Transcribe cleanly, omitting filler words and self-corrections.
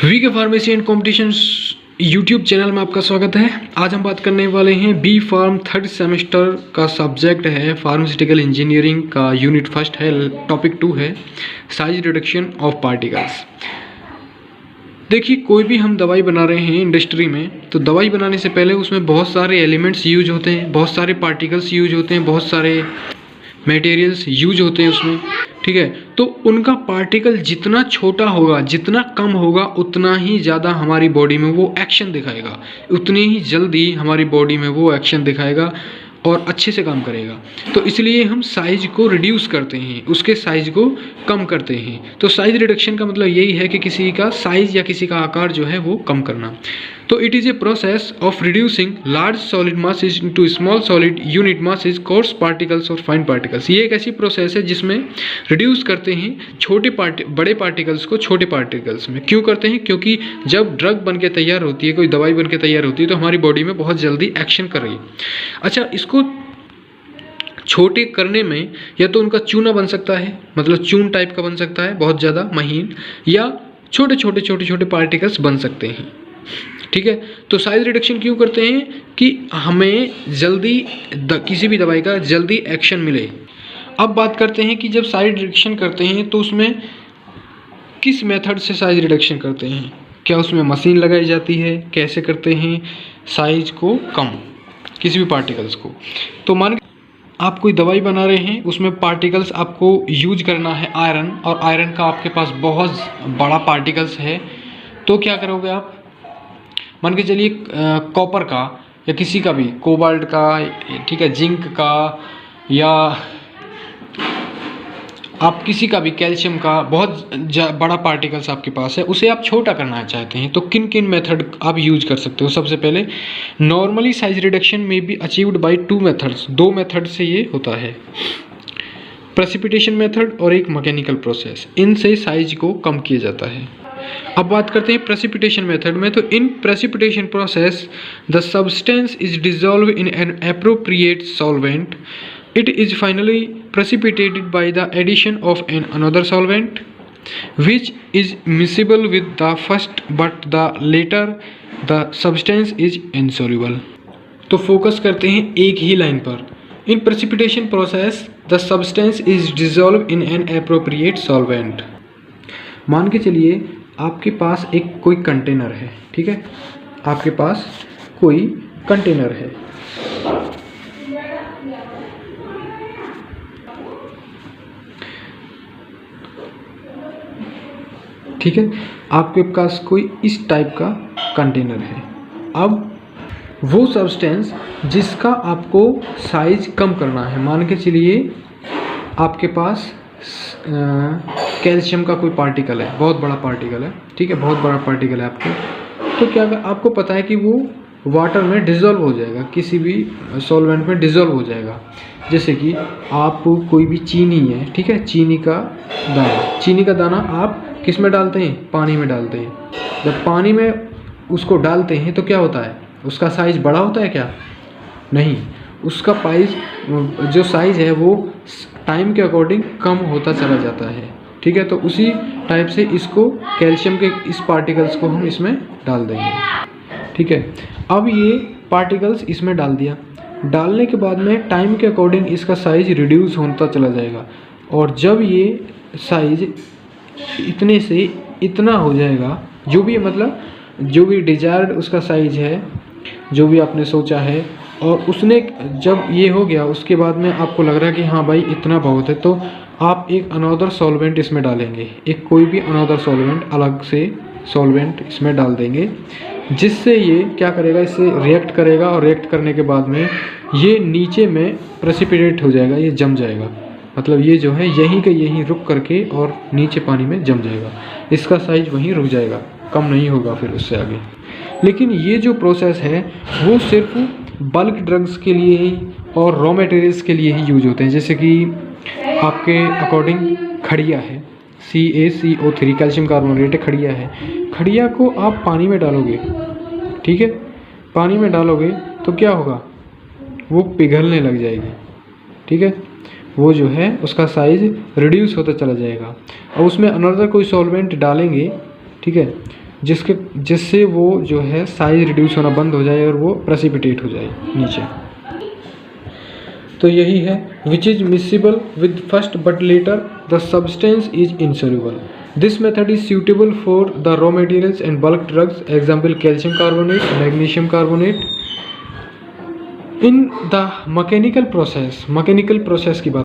VK pharmacy and competition YouTube channel में आपका स्वागत है। आज हम बात करने वाले हैं बी फार्म थर्ड सेमेस्टर का सब्जेक्ट है फार्मास्यूटिकल इंजीनियरिंग का यूनिट फर्स्ट है, टॉपिक 2 है साइज रिडक्शन ऑफ पार्टिकल्स। देखिए, कोई भी हम दवाई बना रहे हैं इंडस्ट्री में, तो दवाई बनाने से पहले उसमें बहुत सारे एलिमेंट्स यूज होते हैं, बहुत सारे पार्टिकल्स यूज होते हैं, बहुत सारे मटेरियल्स यूज होते हैं उसमें, ठीक है। तो उनका पार्टिकल जितना छोटा होगा, जितना कम होगा, उतना ही ज़्यादा हमारी बॉडी में वो एक्शन दिखाएगा, उतनी ही जल्दी हमारी बॉडी में वो एक्शन दिखाएगा और अच्छे से काम करेगा। तो इसलिए हम साइज को रिड्यूस करते हैं, उसके साइज को कम करते हैं। तो साइज रिडक्शन का मतलब यही है कि किसी का साइज या किसी का आकार जो है वो कम करना। तो it is a process of reducing large solid masses into small solid unit masses, course particles और फाइन पार्टिकल्स। ये एक ऐसी प्रोसेस है जिसमें रिड्यूस करते हैं बड़े पार्टिकल्स को छोटे पार्टिकल्स में। क्यों करते हैं? क्योंकि जब ड्रग बन के तैयार होती है, कोई दवाई बन के तैयार होती है, तो हमारी बॉडी में बहुत जल्दी एक्शन कर रही है। अच्छा, इसको छोटे करने में या तो उनका चूना बन सकता है, मतलब चून टाइप का बन सकता है, बहुत ज़्यादा महीन, या छोटे छोटे पार्टिकल्स बन सकते हैं, ठीक है। तो साइज रिडक्शन क्यों करते हैं? कि हमें जल्दी किसी भी दवाई का जल्दी एक्शन मिले। अब बात करते हैं कि जब साइज रिडक्शन करते हैं तो उसमें किस मेथड से साइज रिडक्शन करते हैं। क्या उसमें मशीन लगाई जाती है? कैसे करते हैं साइज को कम किसी भी पार्टिकल्स को? तो मान आप कोई दवाई बना रहे हैं, उसमें पार्टिकल्स आपको यूज करना है आयरन, और आयरन का आपके पास बहुत बड़ा पार्टिकल्स है, तो क्या करोगे आप? मान के चलिए कॉपर का या किसी का भी, कोबाल्ट का, ठीक है, जिंक का, या आप किसी का भी, कैल्शियम का बहुत बड़ा पार्टिकल्स आपके पास है, उसे आप छोटा करना चाहते हैं, तो किन किन मेथड आप यूज कर सकते हो? सबसे पहले नॉर्मली साइज रिडक्शन में be achieved by 2 methods. 2 method से ये होता है, प्रेसिपिटेशन मेथड और एक मैकेनिकल प्रोसेस। इनसे साइज को कम किया जाता है। अब बात करते हैं प्रेसिपिटेशन मेथड में। तो in precipitation process the substance is dissolve in an appropriate solvent. It is finally precipitated by the addition of another solvent, which is miscible with the first, but the later the substance is insoluble. तो focus करते हैं एक ही line पर। In precipitation process, the substance is dissolved in an appropriate solvent. मान के चलिए आपके पास एक कोई कंटेनर है, ठीक है, आपके पास कोई कंटेनर है, ठीक है, आपके पास कोई इस टाइप का कंटेनर है। अब वो सब्सटेंस जिसका आपको साइज कम करना है, मान के चलिए आपके पास कैल्शियम का कोई पार्टिकल है, बहुत बड़ा पार्टिकल है, ठीक है, बहुत बड़ा पार्टिकल है आपके, तो क्या आपको पता है कि वो वाटर में डिज़ोल्व हो जाएगा, किसी भी सॉल्वेंट में डिज़ोल्व हो जाएगा। जैसे कि आप कोई भी चीनी है, ठीक है, चीनी का दाना आप किस में डालते हैं? पानी में डालते हैं। जब पानी में उसको डालते हैं तो क्या होता है? उसका साइज बड़ा होता है क्या? नहीं, उसका जो साइज है वो टाइम के अकॉर्डिंग कम होता चला जाता है, ठीक है। तो उसी टाइप से इसको, कैल्शियम के इस पार्टिकल्स को हम इसमें डाल देंगे, ठीक है। अब ये पार्टिकल्स इसमें डाल दिया, डालने के बाद में टाइम के अकॉर्डिंग इसका साइज रिड्यूस होता चला जाएगा, और जब ये साइज इतने से इतना हो जाएगा, जो भी मतलब जो भी डिजायर्ड उसका साइज है, जो भी आपने सोचा है, और उसने जब ये हो गया, उसके बाद में आपको लग रहा है कि हाँ भाई इतना बहुत है, तो आप एक अनदर सॉल्वेंट इसमें डालेंगे, एक कोई भी अनदर सॉल्वेंट, अलग से सॉल्वेंट इसमें डाल देंगे, जिससे ये क्या करेगा, इससे रिएक्ट करेगा, और रिएक्ट करने के बाद में ये नीचे में प्रेसिपिटेट हो जाएगा, ये जम जाएगा, मतलब ये जो है यहीं के यहीं रुक करके और नीचे पानी में जम जाएगा, इसका साइज वहीं रुक जाएगा, कम नहीं होगा फिर उससे आगे। लेकिन ये जो प्रोसेस है वो सिर्फ बल्क ड्रग्स के लिए ही और रॉ मटेरियल्स के लिए ही यूज होते हैं। जैसे कि आपके अकॉर्डिंग खड़िया है, CaCO3 कैल्शियम कार्बोनेट खड़िया है, खड़िया को आप पानी में डालोगे, ठीक है, पानी में डालोगे तो क्या होगा? वो पिघलने लग जाएगी, ठीक है, वो जो है उसका साइज रिड्यूस होता चला जाएगा। और उसमें अनदर कोई सॉल्वेंट डालेंगे, ठीक है, जिससे वो जो है साइज रिड्यूस होना बंद हो जाए और वो प्रेसिपिटेट हो जाए नीचे। तो यही है, which is miscible with first but later the substance is insoluble. This method is suitable for the raw materials and bulk drugs, example calcium carbonate, magnesium carbonate. In the mechanical process की बात